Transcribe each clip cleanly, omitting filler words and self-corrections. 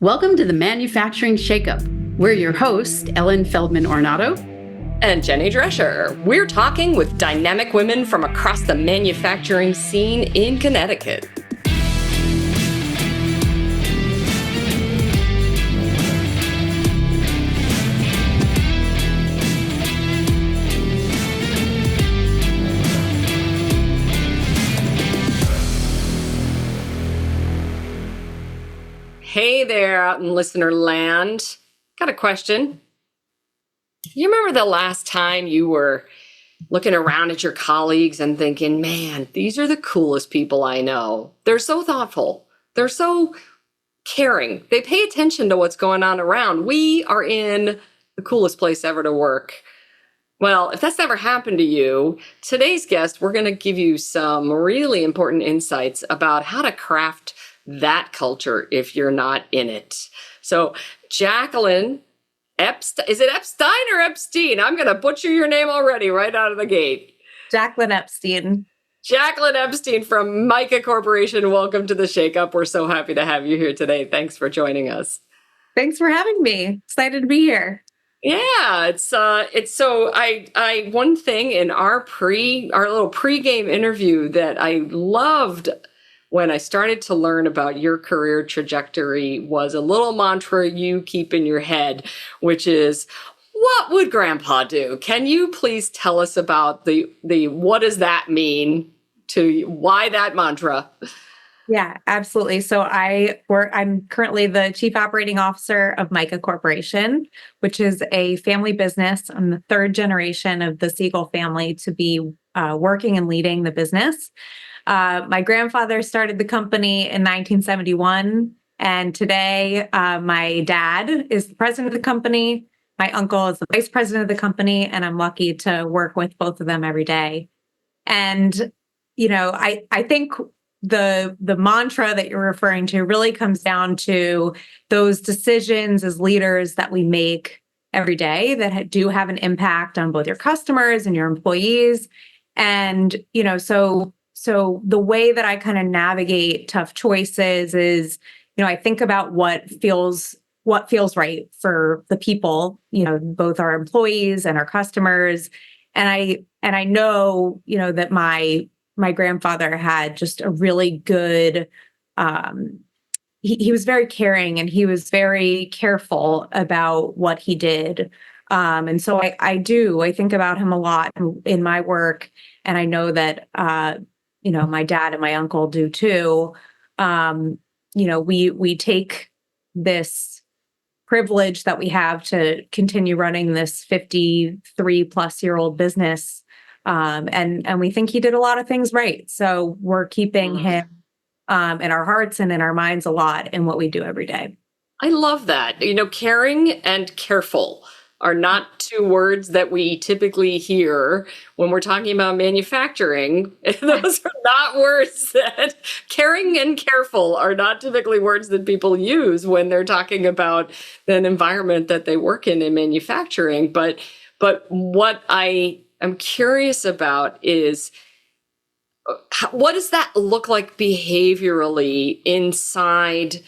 Welcome to the Manufacturing Shakeup. We're your hosts, Ellen Feldman-Ornato and Jenny Drescher. We're talking with dynamic women from across the manufacturing scene in Connecticut. Hey there out in listener land. Got a question. You remember the last time you were looking around at your colleagues and thinking, man, these are the coolest people I know. They're so thoughtful. They're so caring. They pay attention to what's going on around. We are in the coolest place ever to work. Well, if that's never happened to you, today's guest, we're going to give you some really important insights about how to craft that culture if you're not in it. So Jaclyn Epstein, is it Epstein or Epstein? I'm going to butcher your name already right out of the gate. Jaclyn Epstein. Jaclyn Epstein from MICA Corporation. Welcome to the Shakeup. We're so happy to have you here today. Thanks for joining us. Thanks for having me. Excited to be here. Yeah, it's so I one thing in our little pregame interview that I loved when I started to learn about your career trajectory was a little mantra you keep in your head, which is, what would Grandpa do? Can you please tell us about the what does that mean to why that mantra? Yeah, absolutely. So I'm currently the Chief Operating Officer of MICA Corporation, which is a family business. I'm the third generation of the Siegel family to be working and leading the business. My grandfather started the company in 1971, and today my dad is the president of the company. My uncle is the vice president of the company, and I'm lucky to work with both of them every day. And, I think the mantra that you're referring to really comes down to those decisions as leaders that we make every day that do have an impact on both your customers and your employees. And, so the way that I kind of navigate tough choices is, I think about what feels right for the people, both our employees and our customers. And I know, that my grandfather had just a really good, he was very caring and he was very careful about what he did. And so I think about him a lot in my work. And I know that, my dad and my uncle do too. We take this privilege that we have to continue running this 53-plus-year-old business. And we think he did a lot of things right. So we're keeping him in our hearts and in our minds a lot in what we do every day. I love that. Caring and careful are not two words that we typically hear when we're talking about manufacturing. Those are not words that caring and careful are not typically words that people use when they're talking about an environment that they work in manufacturing. But what I'm curious about is, what does that look like behaviorally inside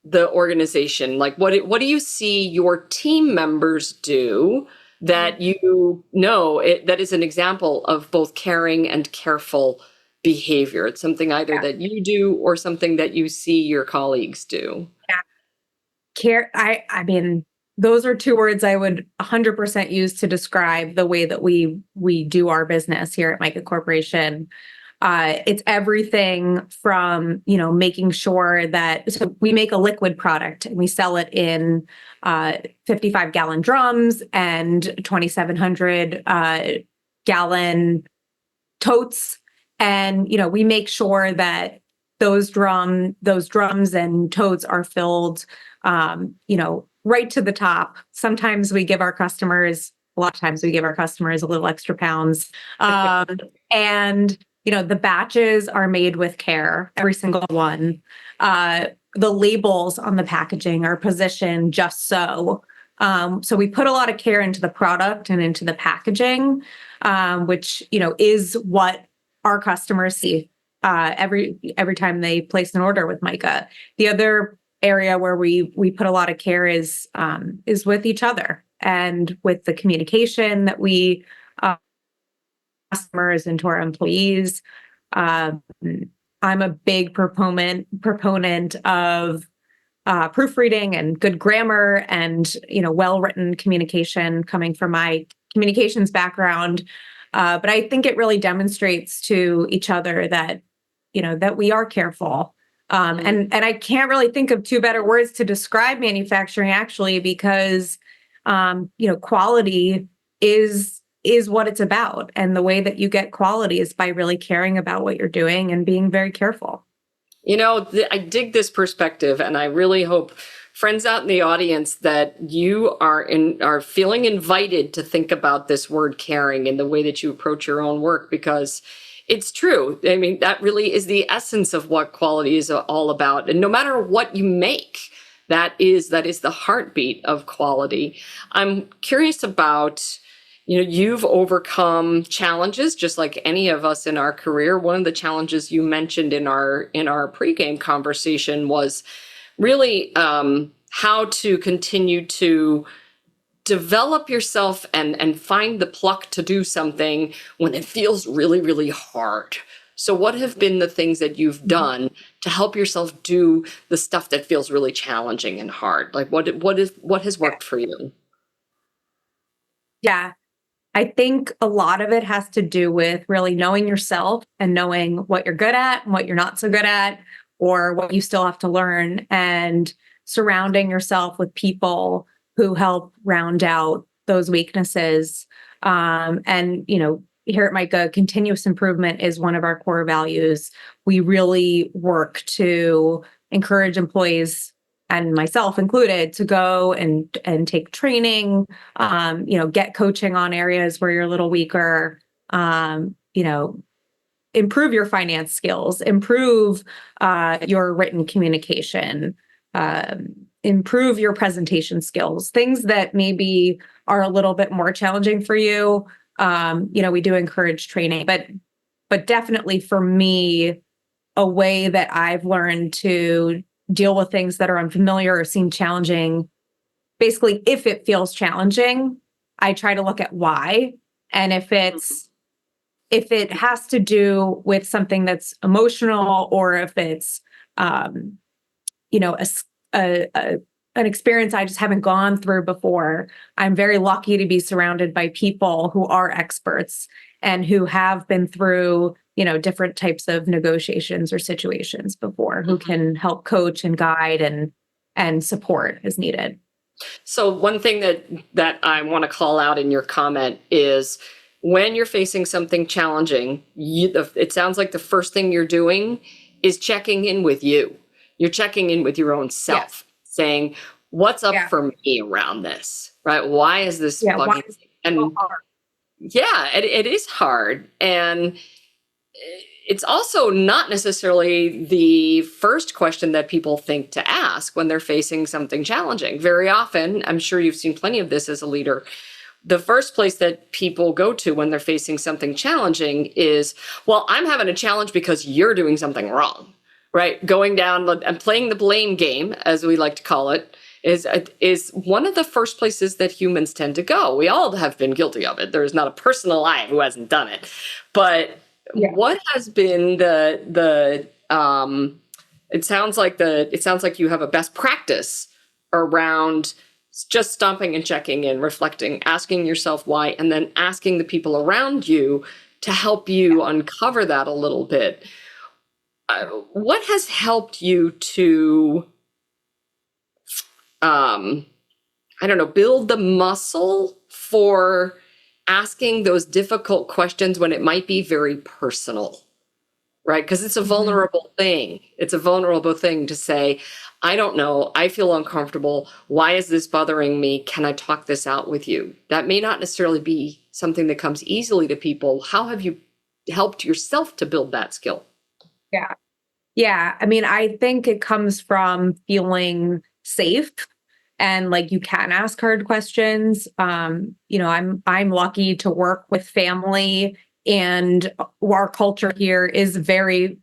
the organization? Like, what do you see your team members do that that is an example of both caring and careful behavior? It's something either that you do or something that you see your colleagues do. Yeah. Care. I mean, those are two words I would 100% use to describe the way that we do our business here at MICA Corporation. It's everything from, making sure that so we make a liquid product and we sell it in 55-gallon drums and 2,700 gallon totes. And, we make sure that those drums and totes are filled, right to the top. Sometimes we give our customers, a lot of times we give our customers a little extra pounds. And the batches are made with care, every single one. The labels on the packaging are positioned just so. So we put a lot of care into the product and into the packaging, which, is what our customers see every time they place an order with MICA. The other area where we put a lot of care is with each other and with the communication that we customers and to our employees. I'm a big proponent of proofreading and good grammar and well-written communication coming from my communications background. But I think it really demonstrates to each other that that we are careful. And I can't really think of two better words to describe manufacturing actually, because quality is what it's about. And the way that you get quality is by really caring about what you're doing and being very careful. I dig this perspective, and I really hope friends out in the audience that you are feeling invited to think about this word caring in the way that you approach your own work, because it's true. I mean, that really is the essence of what quality is all about. And no matter what you make, that is the heartbeat of quality. I'm curious about, you've overcome challenges just like any of us in our career. One of the challenges you mentioned in our pregame conversation was really how to continue to develop yourself and find the pluck to do something when it feels really, really hard. So what have been the things that you've done to help yourself do the stuff that feels really challenging and hard? Like what has worked for you? Yeah. I think a lot of it has to do with really knowing yourself and knowing what you're good at and what you're not so good at, or what you still have to learn, and surrounding yourself with people who help round out those weaknesses. And here at MICA, continuous improvement is one of our core values. We really work to encourage employees, and myself included, to go and take training, get coaching on areas where you're a little weaker, improve your finance skills, improve your written communication, improve your presentation skills, things that maybe are a little bit more challenging for you. We do encourage training, but definitely for me, a way that I've learned to deal with things that are unfamiliar or seem challenging. Basically, if it feels challenging, I try to look at why. And if it has to do with something that's emotional, or if it's an experience I just haven't gone through before, I'm very lucky to be surrounded by people who are experts and who have been through different types of negotiations or situations before, who can help coach and guide and support as needed. So one thing that I want to call out in your comment is, when you're facing something challenging, it sounds like the first thing you're doing is checking in with you. You're checking in with your own self, saying, what's up for me around this, right? Why is this bugging me? And so hard? It is hard. And it's also not necessarily the first question that people think to ask when they're facing something challenging. Very often, I'm sure you've seen plenty of this as a leader, the first place that people go to when they're facing something challenging is, well, I'm having a challenge because you're doing something wrong, right? Going down and playing the blame game, as we like to call it, is one of the first places that humans tend to go. We all have been guilty of it. There is not a person alive who hasn't done it. But what has been it sounds like you have a best practice around just stopping and checking in, reflecting, asking yourself why, and then asking the people around you to help you uncover that a little bit. What has helped you to, build the muscle for asking those difficult questions when it might be very personal, right? Because it's a vulnerable thing. It's a vulnerable thing to say, I don't know, I feel uncomfortable. Why is this bothering me? Can I talk this out with you? That may not necessarily be something that comes easily to people. How have you helped yourself to build that skill? Yeah. I mean, I think it comes from feeling safe and like you can ask hard questions. I'm lucky to work with family, and our culture here is very,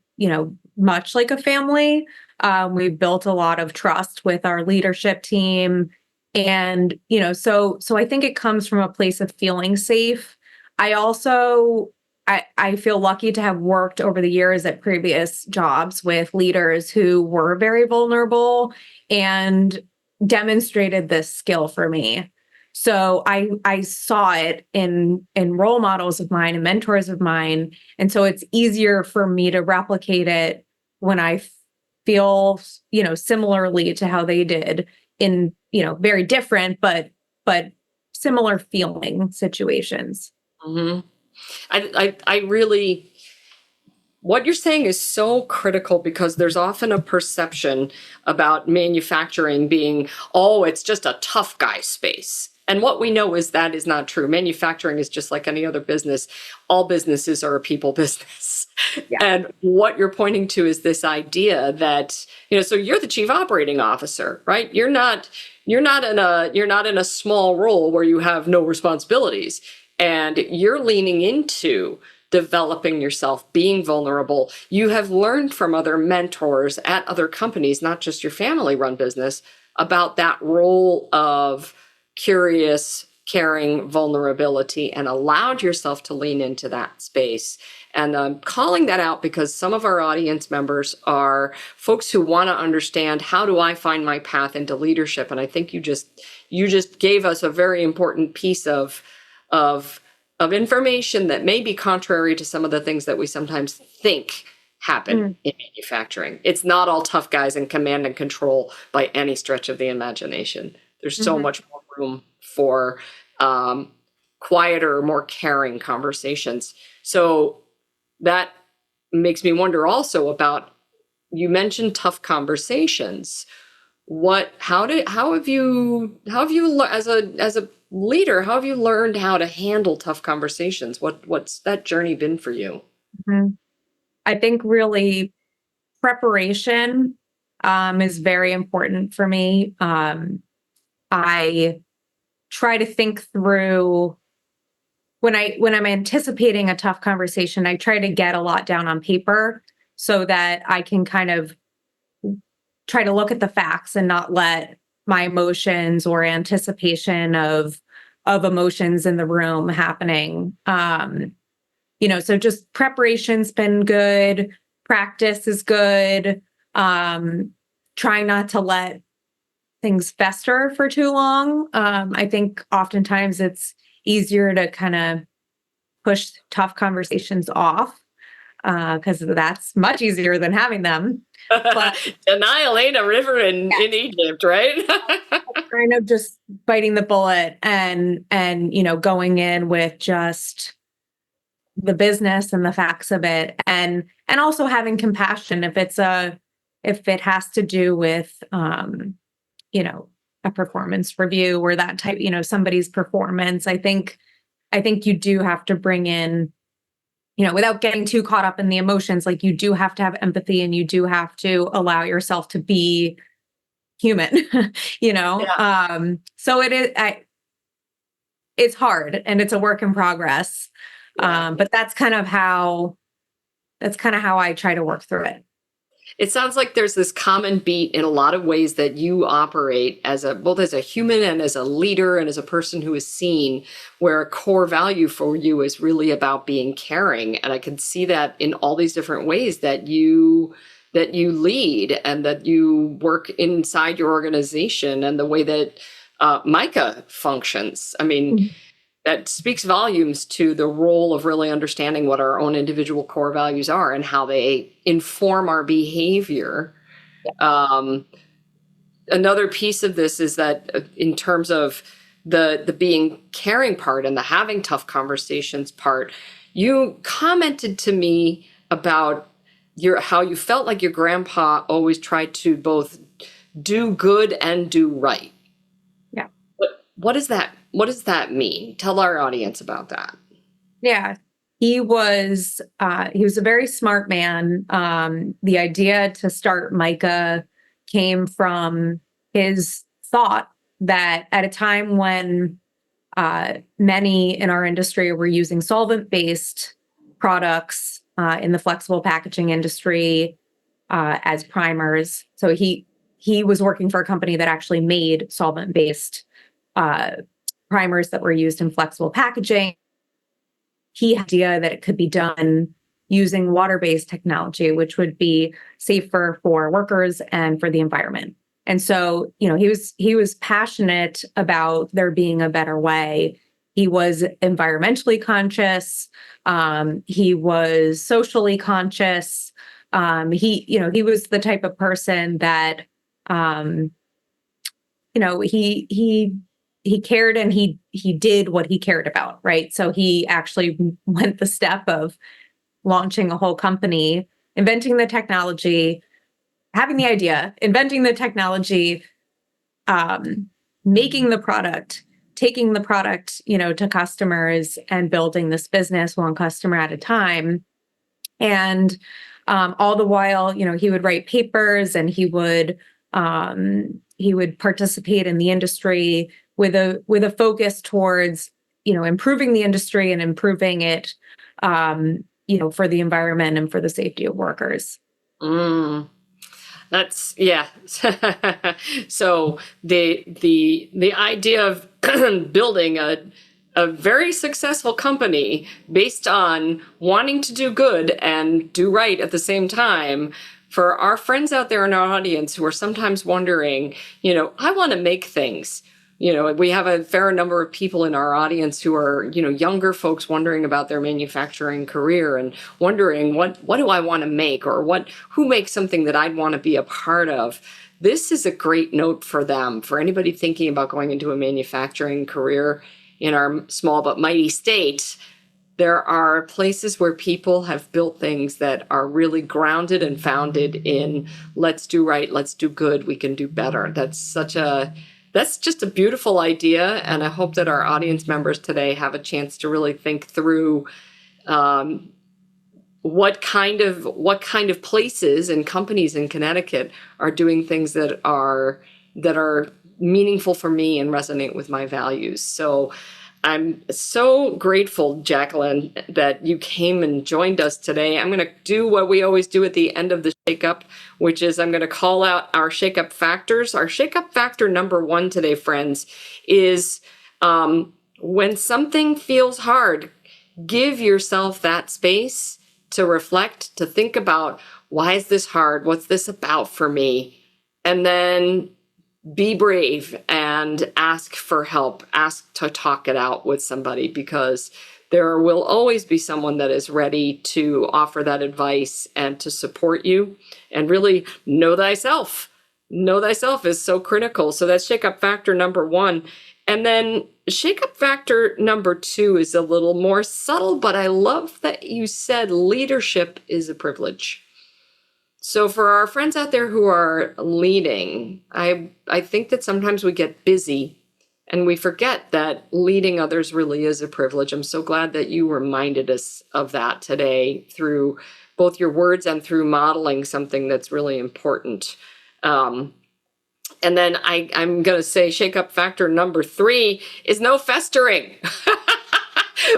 much like a family. We've built a lot of trust with our leadership team. And, so I think it comes from a place of feeling safe. I also, I feel lucky to have worked over the years at previous jobs with leaders who were very vulnerable and demonstrated this skill for me. So I saw it in role models of mine and mentors of mine. And so it's easier for me to replicate it when I feel, similarly to how they did in, very different, but similar feeling situations. Mhm. I really, what you're saying is so critical because there's often a perception about manufacturing being, oh, it's just a tough guy space. And what we know is that is not true. Manufacturing is just like any other business. All businesses are a people business. Yeah. And what you're pointing to is this idea that, so you're the chief operating officer, right? You're not in a small role where you have no responsibilities. And you're leaning into developing yourself, being vulnerable. You have learned from other mentors at other companies, not just your family run business, about that role of curious, caring vulnerability and allowed yourself to lean into that space. And I'm calling that out because some of our audience members are folks who want to understand, how do I find my path into leadership? And I think you just gave us a very important piece of information that may be contrary to some of the things that we sometimes think happen in manufacturing. It's not all tough guys in command and control by any stretch of the imagination. There's so much more room for quieter, more caring conversations. So that makes me wonder also about, you mentioned tough conversations. How have you as a leader, how have you learned how to handle tough conversations? What's that journey been for you? Mhm. I think really preparation is very important for me. I try to think through when I'm anticipating a tough conversation, I try to get a lot down on paper so that I can kind of try to look at the facts and not let my emotions or anticipation of emotions in the room happening. So just preparation's been good, practice is good. Trying not to let things fester for too long. I think oftentimes it's easier to kind of push tough conversations off because that's much easier than having them. But Denial ain't a river in Egypt, right? kind of just biting the bullet and going in with just the business and the facts of it, and also having compassion if it has to do with a performance review or that type, somebody's performance. I think you do have to bring in, without getting too caught up in the emotions, like you do have to have empathy and you do have to allow yourself to be human, Yeah. So it's hard and it's a work in progress. Yeah. But that's kind of how I try to work through it. It sounds like there's this common beat in a lot of ways that you operate both as a human and as a leader and as a person who is seen, where a core value for you is really about being caring. And I can see that in all these different ways that you lead and that you work inside your organization and the way that MICA functions. I mean, that speaks volumes to the role of really understanding what our own individual core values are and how they inform our behavior. Another piece of this is that in terms of the being caring part and the having tough conversations part, you commented to me about how you felt like your grandpa always tried to both do good and do right. Yeah. What does that mean? Tell our audience about that. Yeah. He was a very smart man. The idea to start MICA came from his thought that at a time when many in our industry were using solvent-based products in the flexible packaging industry, as primers. So he was working for a company that actually made solvent-based primers that were used in flexible packaging. He had the idea that it could be done using water-based technology, which would be safer for workers and for the environment. And so, he was passionate about there being a better way. He was environmentally conscious. He was socially conscious. He was the type of person that, he cared, and he did what he cared about, right? So he actually went the step of launching a whole company, inventing the technology, having the idea, inventing the technology, making the product, taking the product, to customers, and building this business one customer at a time. And all the while, he would write papers, and he would participate in the industry with a focus towards, improving the industry and improving it, for the environment and for the safety of workers. That's, yeah. So the idea of building a very successful company based on wanting to do good and do right at the same time, for our friends out there in our audience who are sometimes wondering, I want to make things. We have a fair number of people in our audience who are, younger folks wondering about their manufacturing career and wondering what do I want to make, or who makes something that I'd want to be a part of. This is a great note for them, for anybody thinking about going into a manufacturing career in our small but mighty state. There are places where people have built things that are really grounded and founded in let's do right, let's do good, we can do better. That's just a beautiful idea, and I hope that our audience members today have a chance to really think through what kind of places and companies in Connecticut are doing things that are meaningful for me and resonate with my values. So I'm so grateful, Jaclyn, that you came and joined us today. I'm going to do what we always do at the end of the Shake-Up, which is I'm going to call out our Shake-Up factors. Our Shake-Up factor number 1 today, friends, is when something feels hard, give yourself that space to reflect, to think about, why is this hard? What's this about for me? And then be brave and ask for help, ask to talk it out with somebody, because there will always be someone that is ready to offer that advice and to support you. And really know thyself. Know thyself is so critical. So that's Shake-Up factor number 1. And then Shake-Up factor number 2 is a little more subtle, but I love that you said leadership is a privilege. So for our friends out there who are leading, I think that sometimes we get busy and we forget that leading others really is a privilege. I'm so glad that you reminded us of that today through both your words and through modeling something that's really important. And then I'm going to say Shake-Up factor number 3 is no festering.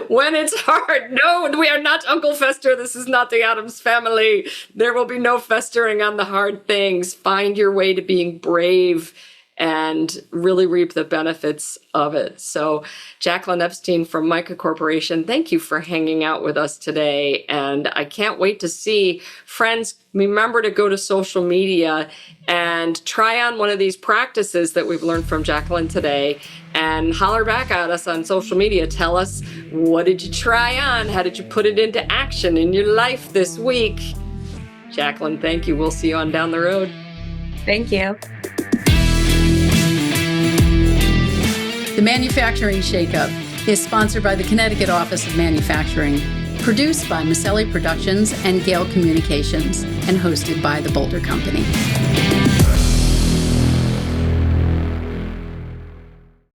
When it's hard, no, we are not Uncle Fester. This is not the Addams Family. There will be no festering on the hard things. Find your way to being brave and really reap the benefits of it. So Jaclyn Epstein from MICA Corporation, thank you for hanging out with us today. And I can't wait to see friends. Remember to go to social media and try on one of these practices that we've learned from Jaclyn today, and holler back at us on social media. Tell us, what did you try on? How did you put it into action in your life this week? Jaclyn, thank you. We'll see you on down the road. Thank you. The Manufacturing Shake-Up is sponsored by the Connecticut Office of Manufacturing, produced by Maselli Productions and Gale Communications, and hosted by the Boulder Company.